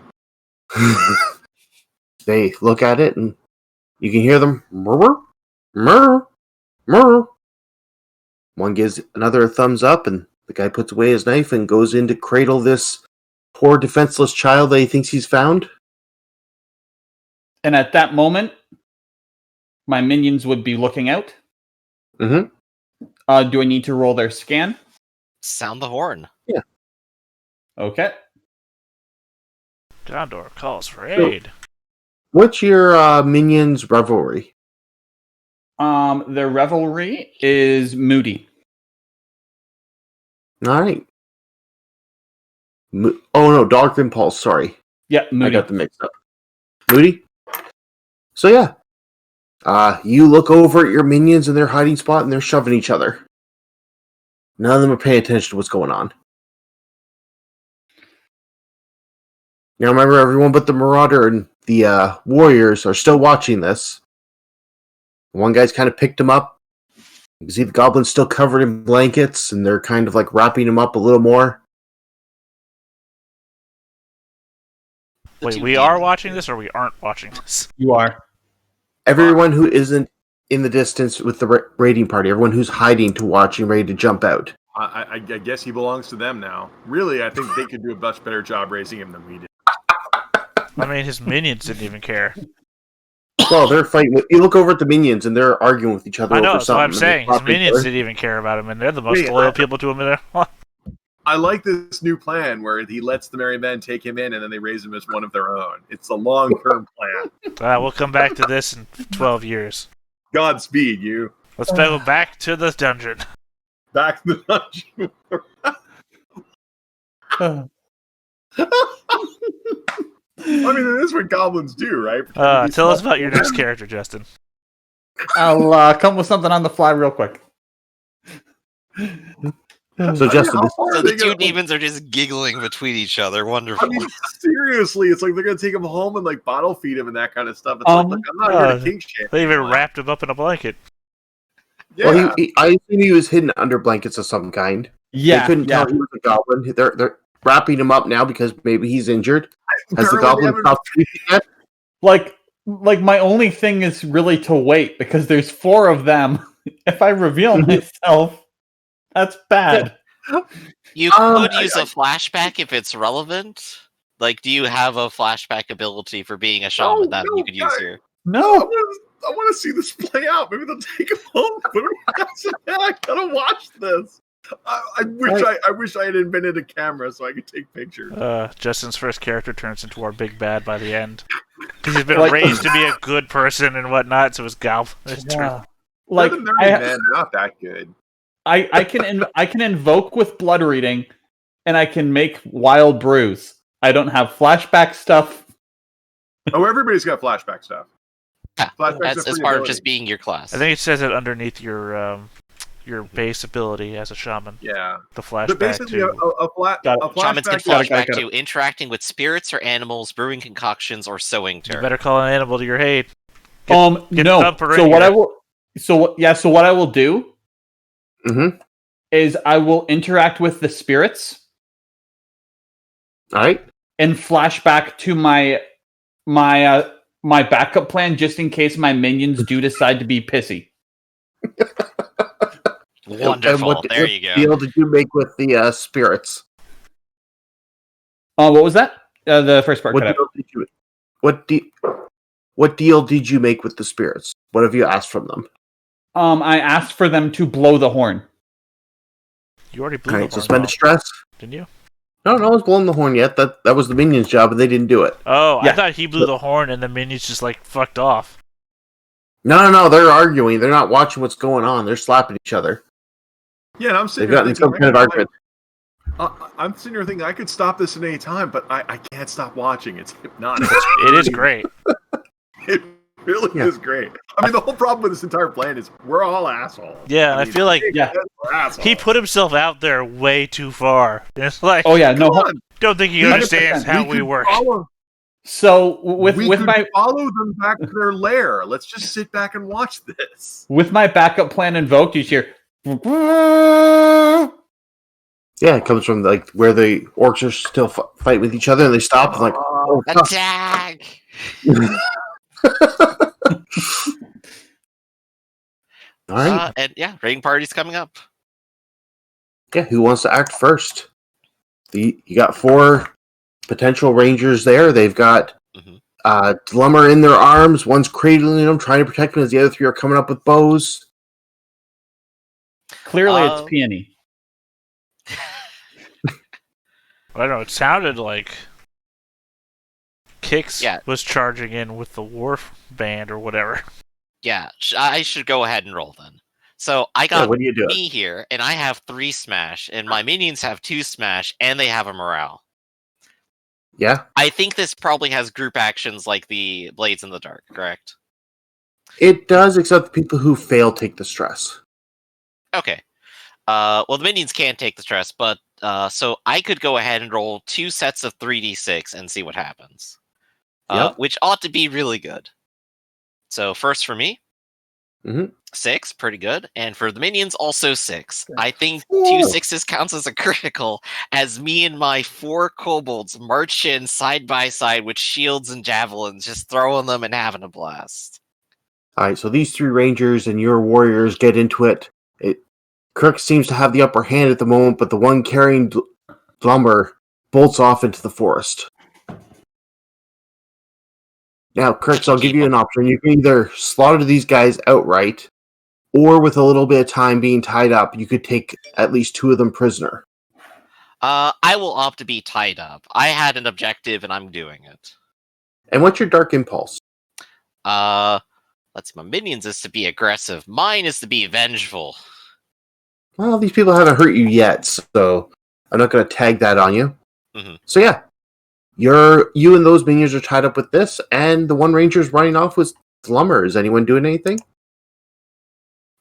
They look at it and you can hear them murmur, murmur, murmur. One gives another a thumbs up, and the guy puts away his knife and goes in to cradle this poor defenseless child that he thinks he's found. And at that moment, my minions would be looking out. Mm-hmm. Do I need to roll their scan? Sound the horn. Yeah. Okay. Gondor calls for aid. What's your minions' revelry? Their revelry is moody. All right. Oh no, Dark Impulse. Sorry. Yeah, moody. I got the mix up. Moody. So yeah, you look over at your minions in their hiding spot, and they're shoving each other. None of them are paying attention to what's going on. Now remember, everyone but the Marauder and the warriors are still watching this. One guy's kind of picked him up. You can see the goblin's still covered in blankets, and they're kind of like wrapping him up a little more. Wait, we are watching this, or we aren't watching this? You are. Everyone who isn't in the distance with the raiding party, everyone who's hiding to watch and ready to jump out. I guess he belongs to them now. Really, I think they could do a much better job raising him than we did. I mean, his minions didn't even care. Well, they're fighting. You look over at the minions, and they're arguing with each other. I know, over that's what I'm something, saying. His minions didn't even care about him, and they're the most loyal people to him in there. I like this new plan where he lets the merry men take him in, and then they raise him as one of their own. It's a long-term plan. We'll come back to this in 12 years. Godspeed, you. Let's go back to the dungeon. Back to the dungeon. I mean, it is what goblins do, right? Tell us about your next character, Justin. I'll come with something on the fly real quick. So, Justin, so the two demons are just giggling between each other. Wonderful. I mean, seriously, it's like they're gonna take him home and like bottle feed him and that kind of stuff. It's like, look, I'm not here to king shit. They even wrapped him up in a blanket. Yeah. Well, I assume he was hidden under blankets of some kind. Yeah, they couldn't tell he was a goblin. They're wrapping him up now because maybe he's injured. Has the goblin stopped sleeping yet? Like my only thing is really to wait because there's 4 of them. If I reveal myself, that's bad. You could use a flashback if it's relevant. Like, do you have a flashback ability for being a shaman that you could use here? No. I want to see this play out. Maybe they'll take him home. I gotta watch this. I wish I had invented a camera so I could take pictures. Justin's first character turns into our big bad by the end. Because he's been raised to be a good person and whatnot, so his goblin is turned. Like, they're not that good. I can invoke with blood reading, and I can make wild brews. I don't have flashback stuff. Oh, everybody's got flashback stuff. Yeah, that's as part of just being your class. I think it says it underneath your base ability as a shaman. Yeah. The flashback. But basically, a flashback. Shamans can flashback to interacting with spirits or animals, brewing concoctions, or sewing term. You better call an animal to your aid. No. So what I will do is I will interact with the spirits. All right. And flashback to my backup plan just in case my minions do decide to be pissy. Wonderful. There you go. What deal did you make with the spirits? What was that? The first part. What deal did you make with the spirits? What have you asked from them? I asked for them to blow the horn. You already blew the horn. Suspended stress? Didn't you? No one's blown the horn yet. That was the minions' job, and they didn't do it. Oh, yeah. I thought he blew the horn and the minions just fucked off. No, they're arguing. They're not watching what's going on. They're slapping each other. Yeah, and I'm sitting here thinking, some kind of argument. I'm sitting here thinking I could stop this at any time, but I can't stop watching. It's hypnotic. It is great. It really is great. I mean, the whole problem with this entire plan is we're all assholes. Yeah, I feel like he put himself out there way too far. It's like, don't think he understands how we work. So we could follow them back to their lair. Let's just sit back and watch this. With my backup plan invoked, you hear. Yeah, it comes from where the orcs are still fight with each other, and they stop and attack. All right, and raiding party's coming up. Yeah, who wants to act first? You got 4 potential rangers there. They've got Glummer in their arms. One's cradling them, trying to protect them, as the other 3 are coming up with bows. Clearly, it's Peony. I don't know. It sounded like Kix was charging in with the Wharf Band or whatever. Yeah, I should go ahead and roll then. So I got what are you doing? me here, and I have 3 smash, and my minions have 2 smash, and they have a morale. Yeah. I think this probably has group actions like the Blades in the Dark, correct? It does, except the people who fail take the stress. Okay. Well, the minions can't take the stress, but so I could go ahead and roll 2 sets of 3d6 and see what happens. Which ought to be really good. So first for me, 6, pretty good. And for the minions, also 6. I think 2 6s counts as a critical, as me and my 4 kobolds march in side by side with shields and javelins, just throwing them and having a blast. Alright, so these 3 rangers and your warriors get into it. Kirk seems to have the upper hand at the moment, but the one carrying Glummer bolts off into the forest. Now, Kirk, I'll give you an option. You can either slaughter these guys outright, or with a little bit of time being tied up, you could take at least 2 of them prisoner. I will opt to be tied up. I had an objective, and I'm doing it. And what's your dark impulse? Let's see, my minions is to be aggressive. Mine is to be vengeful. Well, these people haven't hurt you yet, so I'm not going to tag that on you. So yeah, you and those minions are tied up with this, and the one ranger's running off with Glummer. Is anyone doing anything?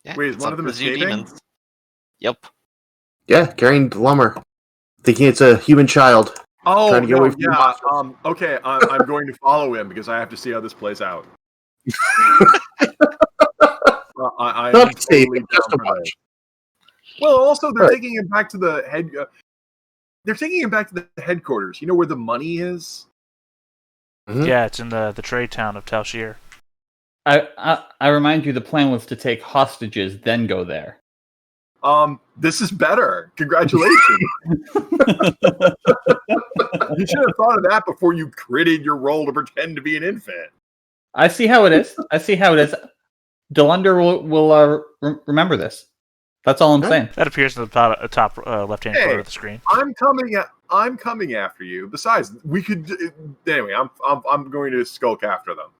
Yeah, wait, is one of them escaping? Yep. Yeah, carrying Glummer, thinking it's a human child. Oh, trying to get away from okay, I'm going to follow him because I have to see how this plays out. I am totally down for that. Well, also they're taking him back to the head. They're taking him back to the headquarters. You know where the money is? Yeah, it's in the trade town of Talshir. I remind you, the plan was to take hostages, then go there. This is better. Congratulations. You should have thought of that before you critted your role to pretend to be an infant. I see how it is. Delunder will remember this. That's all I'm saying. That appears in the top left-hand corner of the screen. I'm coming after you. Besides, we could anyway. I'm going to skulk after them.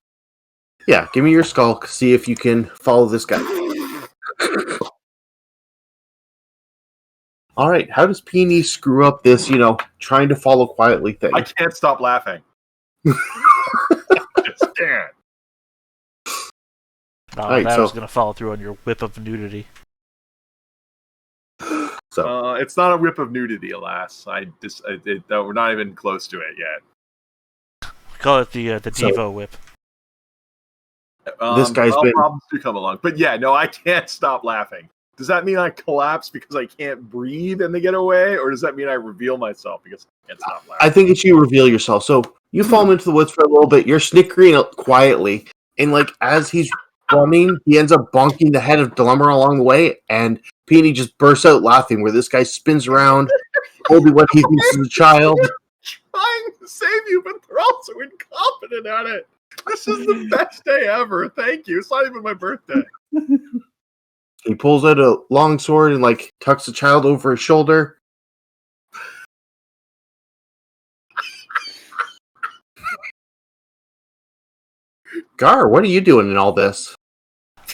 Yeah, give me your skulk. See if you can follow this guy. All right. How does Peony screw up this? Trying to follow quietly thing. I can't stop laughing. I just can't. No, that was going to follow through on your whip of nudity. So it's not a whip of nudity, alas. We're not even close to it yet. We call it the Devo whip. This guy's been problems do come along, but yeah, no, I can't stop laughing. Does that mean I collapse because I can't breathe and they get away, or does that mean I reveal myself because I can't stop laughing? I think it's you reveal yourself. So you fall into the woods for a little bit. You're snickering quietly, and as he's running, he ends up bonking the head of Glummer along the way, and Peony just bursts out laughing, where this guy spins around, holding what he thinks is a child. Trying to save you, but they're also incompetent at it. This is the best day ever. Thank you. It's not even my birthday. He pulls out a long sword and tucks the child over his shoulder. Gar, what are you doing in all this?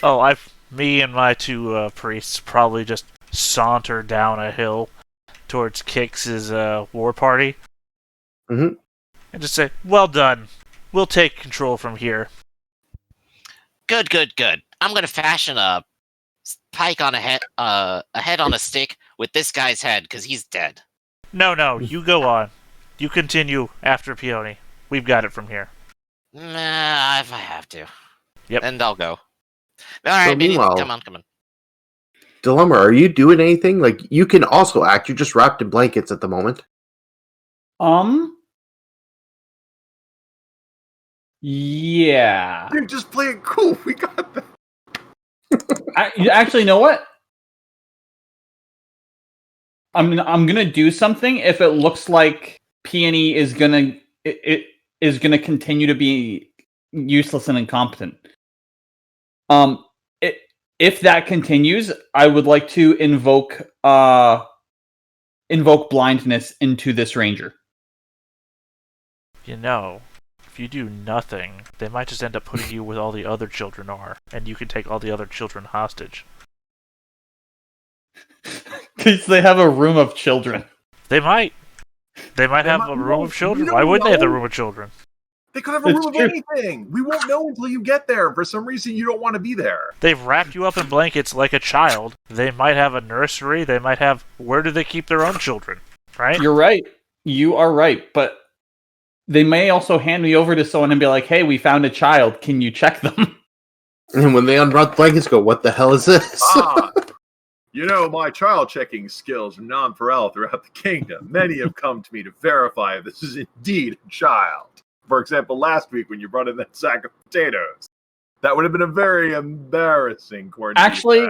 Oh, me and my 2 priests probably just saunter down a hill towards Kix's war party. And just say, well done. We'll take control from here. Good. I'm going to fashion a pike on a head on a stick with this guy's head, because he's dead. No, you go on. You continue after Peony. We've got it from here. Nah, if I have to. Yep. And I'll go. Alright, meanwhile, come on. Dilemma, are you doing anything? You can also act. You're just wrapped in blankets at the moment. Yeah. Dude, just play it cool. We got that. Actually, you know what? I'm gonna do something if it looks like Peony is gonna continue to be useless and incompetent. If that continues, I would like to invoke blindness into this ranger. If you do nothing, they might just end up putting you where all the other children are, and you can take all the other children hostage. Because they have a room of children. They might. They might have a room of children. Why wouldn't they have the room of children? They could have a room of anything. We won't know until you get there. For some reason, you don't want to be there. They've wrapped you up in blankets like a child. They might have a nursery. They might have... Where do they keep their own children? Right? You're right. You are right. But they may also hand me over to someone and be like, hey, we found a child. Can you check them? And when they unwrap the blankets, go, what the hell is this? My child checking skills are non-paral throughout the kingdom. Many have come to me to verify if this is indeed a child. For example, last week when you brought in that sack of potatoes. That would have been a very embarrassing quarantine. Actually,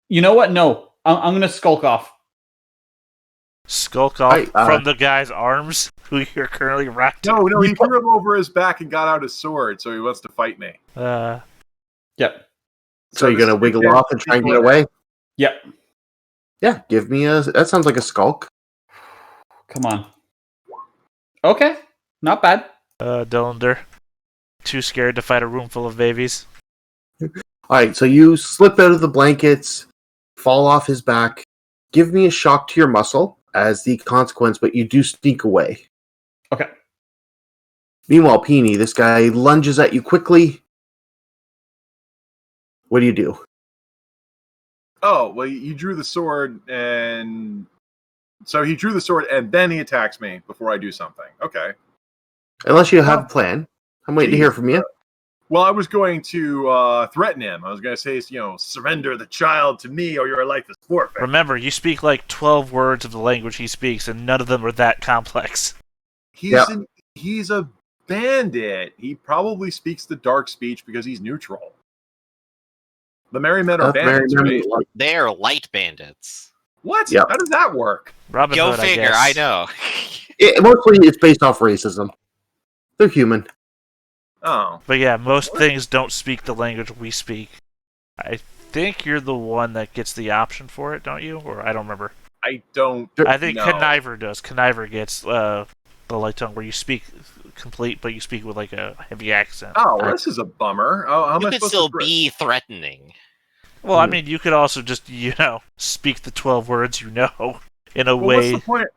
you know what? No. I'm going to skulk off. Skulk off from the guy's arms, who you're currently wrapped in? No, he threw him over his back and got out his sword, so he wants to fight me. Yep. So you're going to wiggle off and try and get away? Yep. Yeah, give me a... That sounds like a skulk. Come on. Okay. Not bad. Dylander. Too scared to fight a room full of babies. Alright, so you slip out of the blankets, fall off his back, give me a shock to your muscle as the consequence, but you do sneak away. Okay. Meanwhile, Peony, this guy lunges at you quickly. What do you do? Oh, well, you drew the sword, and... So he drew the sword, and then he attacks me before I do something. Okay. Unless you have a plan. I'm waiting to hear from you. Well, I was going to threaten him. I was going to say, surrender the child to me or your life is forfeit. Remember, you speak like 12 words of the language he speaks, and none of them are that complex. He's a bandit. He probably speaks the dark speech because he's neutral. The merry men are bandits, right? They are light bandits. What? Yep. How does that work? Robin Go Hood, figure, I know. Mostly it's based off racism. They're human. Oh. But yeah, most things don't speak the language we speak. I think you're the one that gets the option for it, don't you? Or I don't remember. I don't I think know. Conniver does. Conniver gets the light tongue where you speak complete, but you speak with like a heavy accent. Oh, well, this is a bummer. How am You I could supposed still to be threatening. Well, I mean, you could also just, speak the 12 words in a way. What's the point?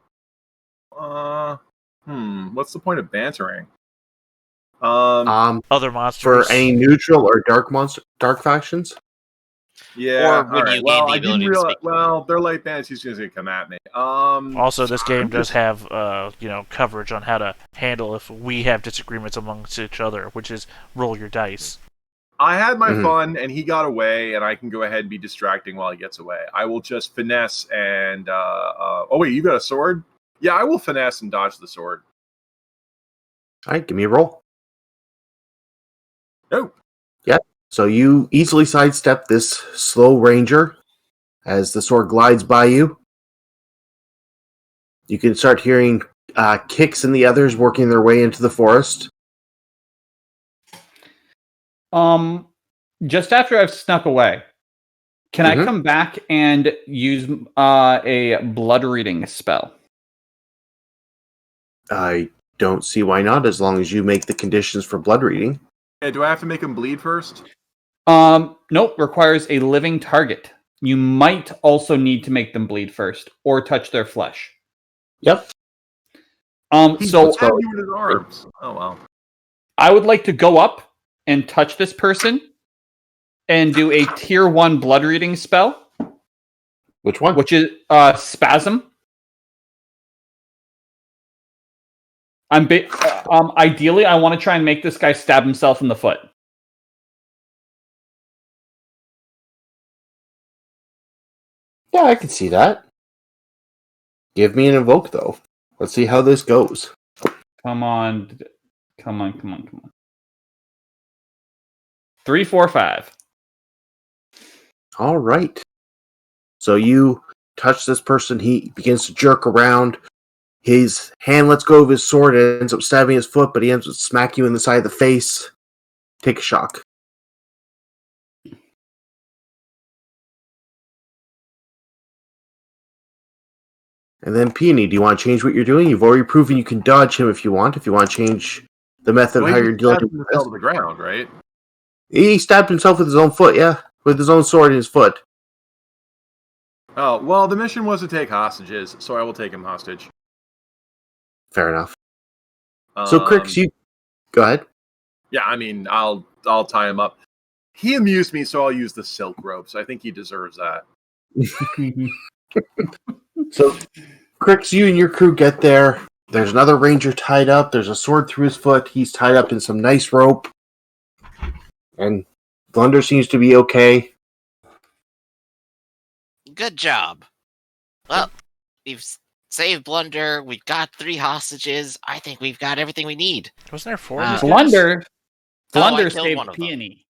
What's the point of bantering? Other monsters. For any neutral or dark factions? Yeah. Or would you gain the ability to speak? Well, they're light bandits. He's going to come at me. Also, this game does have, coverage on how to handle if we have disagreements amongst each other, which is roll your dice. I had my fun, and he got away, and I can go ahead and be distracting while he gets away. I will just finesse and... oh, wait, you got a sword? Yeah, I will finesse and dodge the sword. All right, give me a roll. Nope. Yeah, so you easily sidestep this slow ranger as the sword glides by you. You can start hearing Kix and the others working their way into the forest. Just after I've snuck away, can I come back and use a blood reading spell? I don't see why not, as long as you make the conditions for blood reading. Yeah, do I have to make him bleed first? Nope, requires a living target. You might also need to make them bleed first, or touch their flesh. Yep. So have you in his arms. Oh well. I would like to go up and touch this person and do a tier 1 blood reading spell. Which one? Which is spasm. Ideally, I want to try and make this guy stab himself in the foot. Yeah, I can see that. Give me an invoke, though. Let's see how this goes. Come on. 3, 4, 5. All right. So you touch this person. He begins to jerk around. His hand lets go of his sword and ends up stabbing his foot, but he ends up smacking you in the side of the face. Take a shock. And then Peony, do you want to change what you're doing? You've already proven you can dodge him if you want. If you want to change the method of how you're dealing with this. To the ground, right? He stabbed himself with his own foot, yeah. With his own sword in his foot. Oh, well, the mission was to take hostages, so I will take him hostage. Fair enough. So, Crix, Go ahead. Yeah, I mean, I'll tie him up. He amused me, so I'll use the silk rope. So I think he deserves that. So, Crix, you and your crew get there. There's another ranger tied up. There's a sword through his foot. He's tied up in some nice rope. And Blunder seems to be okay. Good job. Well, we've saved Blunder. We've got 3 hostages. I think we've got everything we need. Wasn't there 4 of these guys? Blunder I killed saved one of them. Peony.